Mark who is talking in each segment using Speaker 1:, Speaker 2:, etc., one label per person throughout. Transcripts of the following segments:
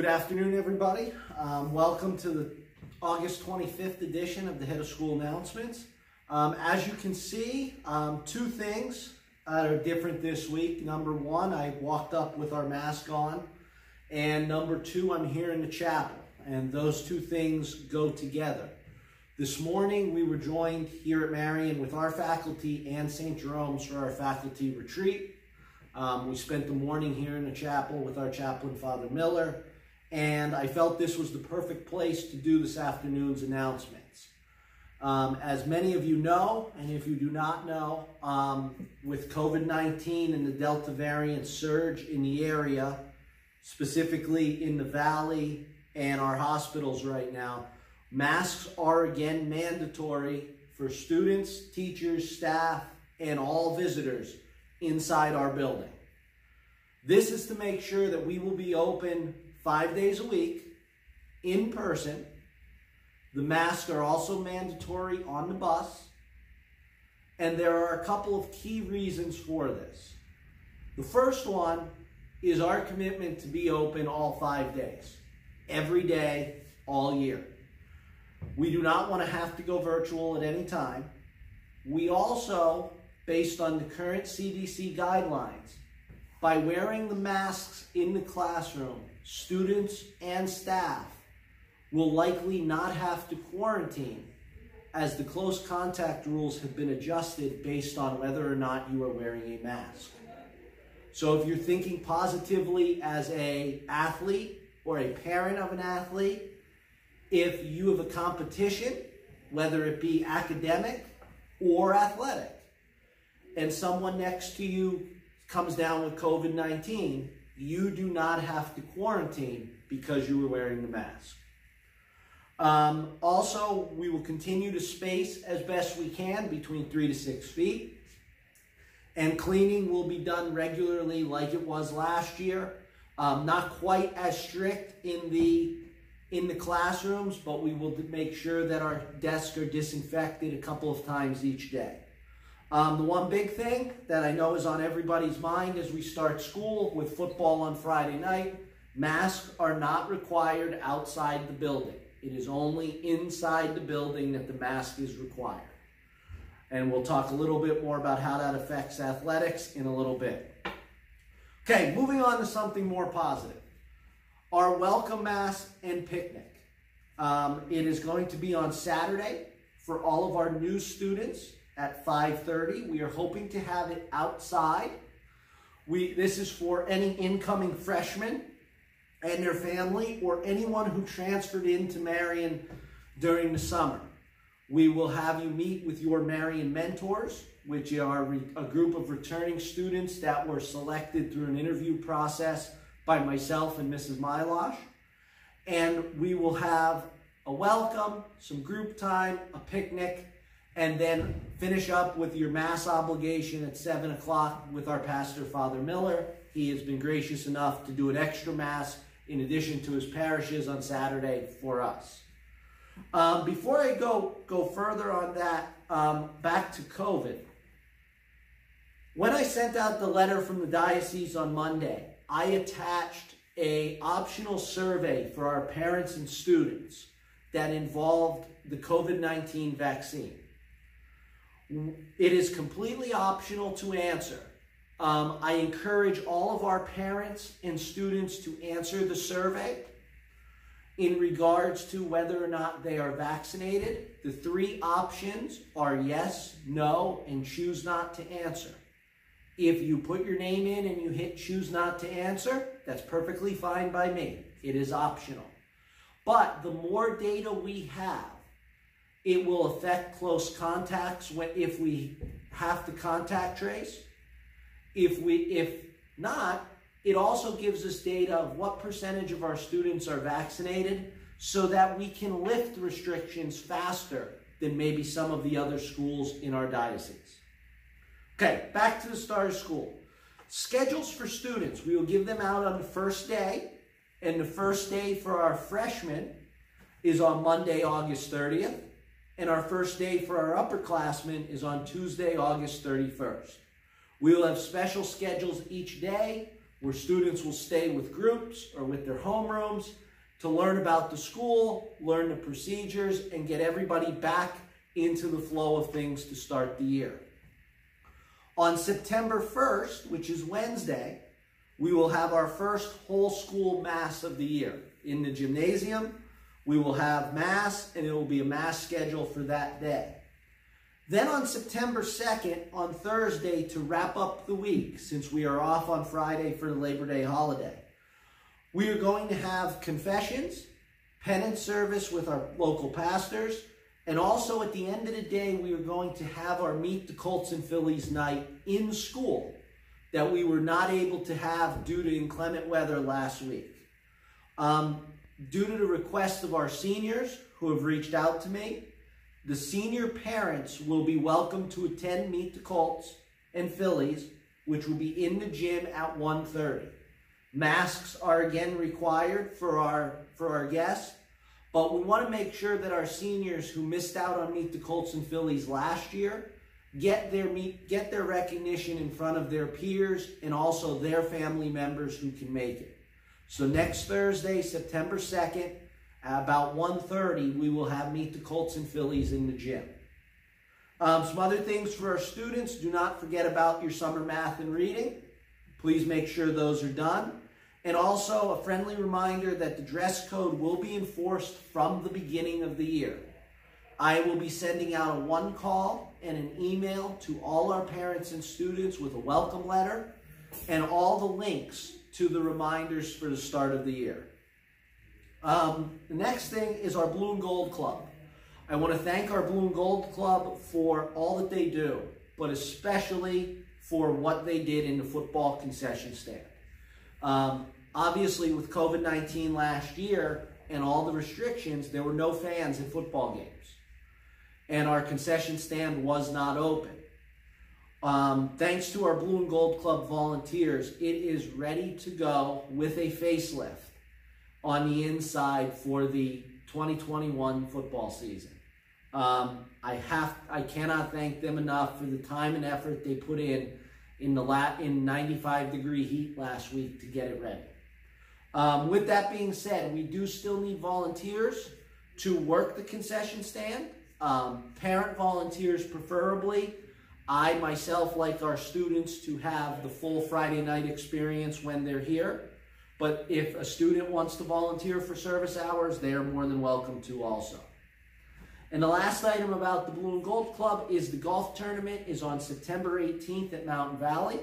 Speaker 1: Good afternoon, everybody. Welcome to the August 25th edition of the Head of School Announcements. As you can see, two things that are different this week. Number one, I walked up with our mask on. And number two, I'm here in the chapel. And those two things go together. This morning, we were joined here at Marion with our faculty and St. Jerome's for our faculty retreat. We spent the morning here in the chapel with our chaplain, Father Miller. And I felt this was the perfect place to do this afternoon's announcements. As many of you know, and if you do not know, with COVID-19 and the Delta variant surge in the area, specifically in the Valley and our hospitals right now, masks are again mandatory for students, teachers, staff, and all visitors inside our building. This is to make sure that we will be open 5 days a week, in person. The masks are also mandatory on the bus. And there are a couple of key reasons for this. The first one is our commitment to be open all 5 days, every day, all year. We do not want to have to go virtual at any time. We also, based on the current CDC guidelines, by wearing the masks in the classroom, students and staff will likely not have to quarantine, as the close contact rules have been adjusted based on whether or not you are wearing a mask. So if you're thinking positively as an athlete or a parent of an athlete, if you have a competition, whether it be academic or athletic, and someone next to you comes down with COVID-19, you do not have to quarantine because you were wearing the mask. Also, we will continue to space as best we can between 3 to 6 feet. And cleaning will be done regularly like it was last year. Not quite as strict in the classrooms, but we will make sure that our desks are disinfected a couple of times each day. The one big thing that I know is on everybody's mind as we start school with football on Friday night, masks are not required outside the building. It is only inside the building that the mask is required. And we'll talk a little bit more about how that affects athletics in a little bit. Okay, moving on to something more positive. Our welcome mass and picnic. It is going to be on Saturday for all of our new students at 5:30. We are hoping to have it outside. This is for any incoming freshmen and their family or anyone who transferred into Marion during the summer. We will have you meet with your Marion mentors, which are a group of returning students that were selected through an interview process by myself and Mrs. Milosh. And we will have a welcome, some group time, a picnic, and then finish up with your mass obligation at 7 o'clock with our pastor, Father Miller. He has been gracious enough to do an extra mass in addition to his parishes on Saturday for us. Before I go further on that, back to COVID. When I sent out the letter from the diocese on Monday, I attached an optional survey for our parents and students that involved the COVID-19 vaccine. It is completely optional to answer. I encourage all of our parents and students to answer the survey in regards to whether or not they are vaccinated. The three options are yes, no, and choose not to answer. If you put your name in and you hit choose not to answer, that's perfectly fine by me. It is optional. But the more data we have, it will affect close contacts if we have to contact trace. If not, it also gives us data of what percentage of our students are vaccinated so that we can lift restrictions faster than maybe some of the other schools in our diocese. Okay, back to the start of school. Schedules for students. We will give them out on the first day, and the first day for our freshmen is on Monday, August 30th. And our first day for our upperclassmen is on Tuesday, August 31st. We will have special schedules each day where students will stay with groups or with their homerooms to learn about the school, learn the procedures, and get everybody back into the flow of things to start the year. On September 1st, which is Wednesday, we will have our first whole school mass of the year. In the gymnasium, we will have mass, and it will be a mass schedule for that day. Then on September 2nd, on Thursday, to wrap up the week, since we are off on Friday for the Labor Day holiday, we are going to have confessions, penance service with our local pastors, and also at the end of the day, we are going to have our Meet the Colts and Phillies night in school that we were not able to have due to inclement weather last week. Due to the request of our seniors who have reached out to me, the senior parents will be welcome to attend Meet the Colts and Phillies, which will be in the gym at 1:30. Masks are again required for our guests, but we want to make sure that our seniors who missed out on Meet the Colts and Phillies last year get their recognition in front of their peers and also their family members who can make it. So next Thursday, September 2nd, at about 1:30, we will have Meet the Colts and Phillies in the gym. Some other things for our students: do not forget about your summer math and reading. Please make sure those are done. And also a friendly reminder that the dress code will be enforced from the beginning of the year. I will be sending out a one-call and an email to all our parents and students with a welcome letter and all the links to the reminders for the start of the year. The next thing is our Blue and Gold Club. I want to thank our Blue and Gold Club for all that they do, but especially for what they did in the football concession stand. Obviously, with COVID-19 last year and all the restrictions, there were no fans in football games, and our concession stand was not open. Thanks to our Blue and Gold Club volunteers, it is ready to go with a facelift on the inside for the 2021 football season. I cannot thank them enough for the time and effort they put in 95-degree heat last week to get it ready. With that being said, we do still need volunteers to work the concession stand. Parent volunteers preferably. I myself like our students to have the full Friday night experience when they're here. But if a student wants to volunteer for service hours, they are more than welcome to also. And the last item about the Blue and Gold Club is the golf tournament is on September 18th at Mountain Valley.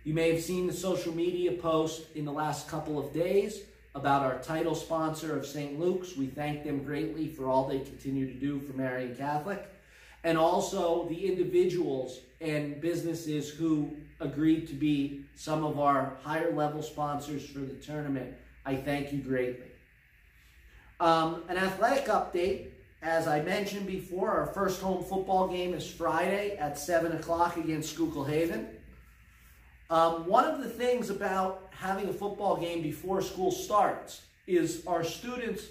Speaker 1: You may have seen the social media post in the last couple of days about our title sponsor of St. Luke's. We thank them greatly for all they continue to do for Marian Catholic. And also the individuals and businesses who agreed to be some of our higher level sponsors for the tournament. I thank you greatly. An athletic update. As I mentioned before, our first home football game is Friday at 7 o'clock against Schuylkill Haven. One of the things about having a football game before school starts is our students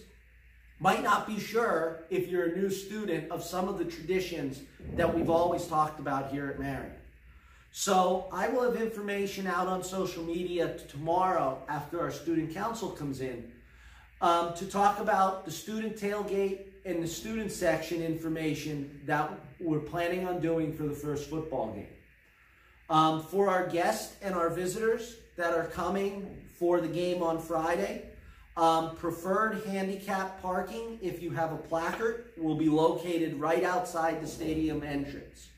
Speaker 1: might not be sure, if you're a new student, of some of the traditions that we've always talked about here at Marian. So I will have information out on social media tomorrow after our student council comes in to talk about the student tailgate and the student section information that we're planning on doing for the first football game. For our guests and our visitors that are coming for the game on Friday, preferred handicap parking, if you have a placard, will be located right outside the stadium entrance.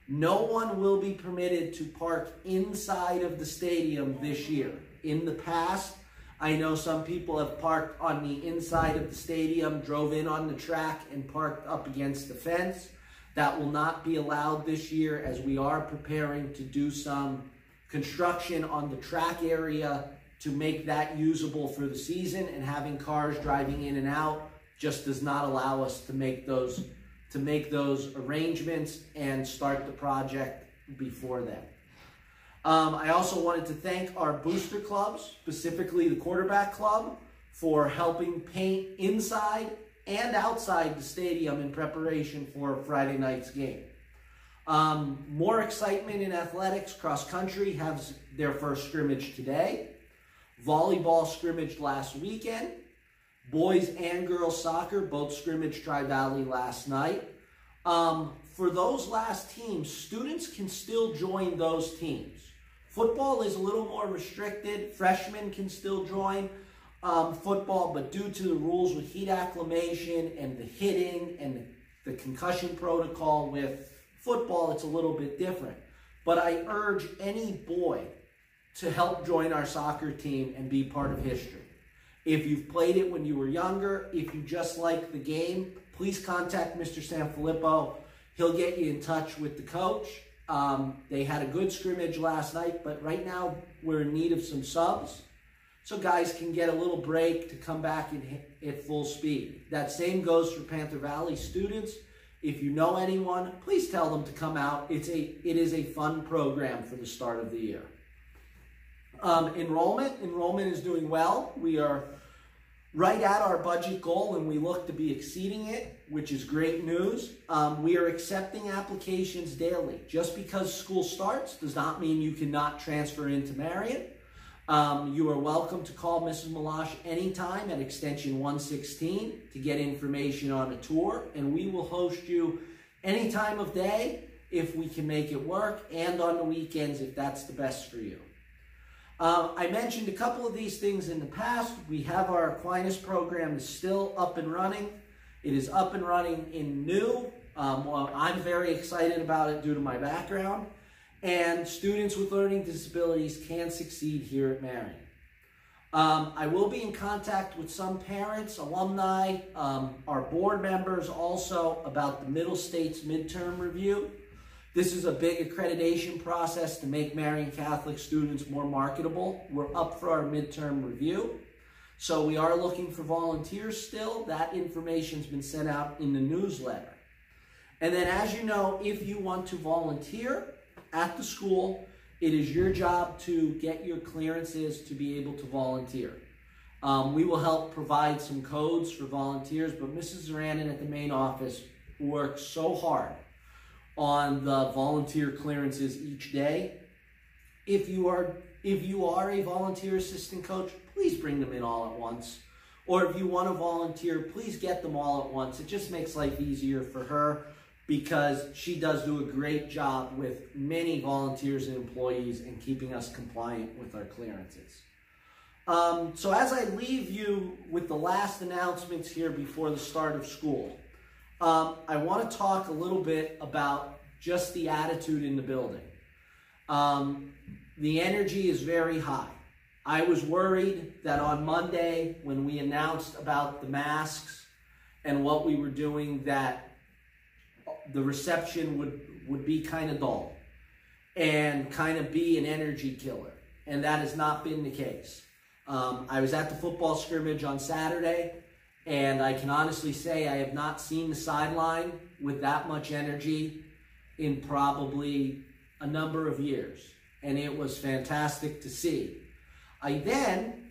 Speaker 1: No one will be permitted to park inside of the stadium this year. In the past, I know some people have parked on the inside of the stadium, drove in on the track, and parked up against the fence. That will not be allowed this year, as we are preparing to do some construction on the track area to make that usable for the season, and having cars driving in and out just does not allow us to make those arrangements and start the project before then. I also wanted to thank our booster clubs, specifically the quarterback club, for helping paint inside and outside the stadium in preparation for Friday night's game. More excitement in athletics. Cross country has their first scrimmage today. Volleyball scrimmaged last weekend. Boys and girls soccer both scrimmaged Tri-Valley last night. For those last teams, students can still join those teams. Football is a little more restricted. Freshmen can still join football, but due to the rules with heat acclimation and the hitting and the concussion protocol with football, it's a little bit different. But I urge any boy to help join our soccer team and be part of history. If you've played it when you were younger, if you just like the game, please contact Mr. Sanfilippo. He'll get you in touch with the coach. They had a good scrimmage last night, but right now we're in need of some subs so guys can get a little break to come back and hit full speed. That same goes for Panther Valley students. If you know anyone, please tell them to come out. It is a fun program for the start of the year. Enrollment is doing well. We are right at our budget goal and we look to be exceeding it, which is great news. We are accepting applications daily. Just because school starts does not mean you cannot transfer into Marion. You are welcome to call Mrs. Malash anytime at extension 116 to get information on a tour, and we will host you any time of day if we can make it work, and on the weekends if that's the best for you. I mentioned a couple of these things in the past. We have our Aquinas program is still up and running. It is up and running in new. Well, I'm very excited about it due to my background. And students with learning disabilities can succeed here at Marion. I will be in contact with some parents, alumni, our board members also about the Middle States midterm review. This is a big accreditation process to make Marion Catholic students more marketable. We're up for our midterm review. So we are looking for volunteers still. That information's been sent out in the newsletter. And then as you know, if you want to volunteer at the school, it is your job to get your clearances to be able to volunteer. We will help provide some codes for volunteers, but Mrs. Zaranin at the main office works so hard on the volunteer clearances each day. If you are a volunteer assistant coach, please bring them in all at once. Or if you want to volunteer, please get them all at once. It just makes life easier for her because she does do a great job with many volunteers and employees in keeping us compliant with our clearances. So as I leave you with the last announcements here before the start of school, I want to talk a little bit about just the attitude in the building. The energy is very high. I was worried that on Monday when we announced about the masks and what we were doing that the reception would be kind of dull and kind of be an energy killer. And that has not been the case. I was at the football scrimmage on Saturday, and I can honestly say I have not seen the sideline with that much energy in probably a number of years. And it was fantastic to see. I then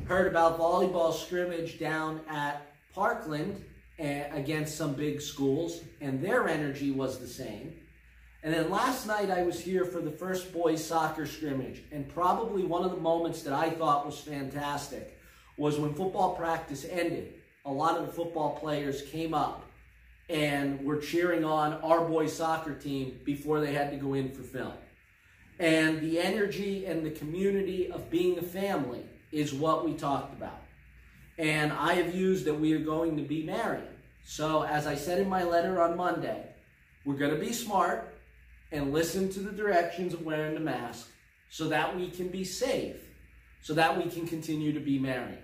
Speaker 1: heard about volleyball scrimmage down at Parkland against some big schools, and their energy was the same. And then last night I was here for the first boys soccer scrimmage, and probably one of the moments that I thought was fantastic was when football practice ended. A lot of the football players came up and were cheering on our boys soccer team before they had to go in for film. And the energy and the community of being a family is what we talked about. And I have used that we are going to be Marion. So as I said in my letter on Monday, we're going to be smart and listen to the directions of wearing the mask so that we can be safe, so that we can continue to be Marion.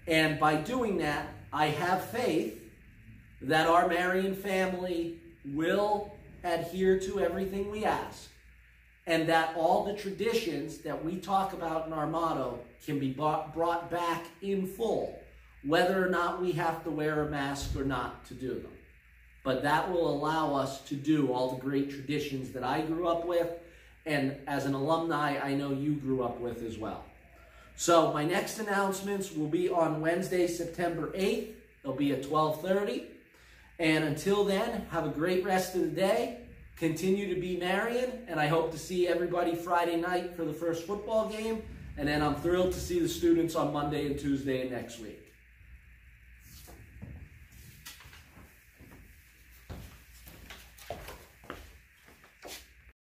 Speaker 1: And by doing that, I have faith that our Marion family will adhere to everything we ask, and that all the traditions that we talk about in our motto can be brought back in full, whether or not we have to wear a mask or not to do them. But that will allow us to do all the great traditions that I grew up with, and as an alumni, I know you grew up with as well. So my next announcements will be on Wednesday, September 8th. They'll be at 12:30. And until then, have a great rest of the day, Continue to be Marion, and I hope to see everybody Friday night for the first football game. And then I'm thrilled to see the students on Monday and Tuesday of next week.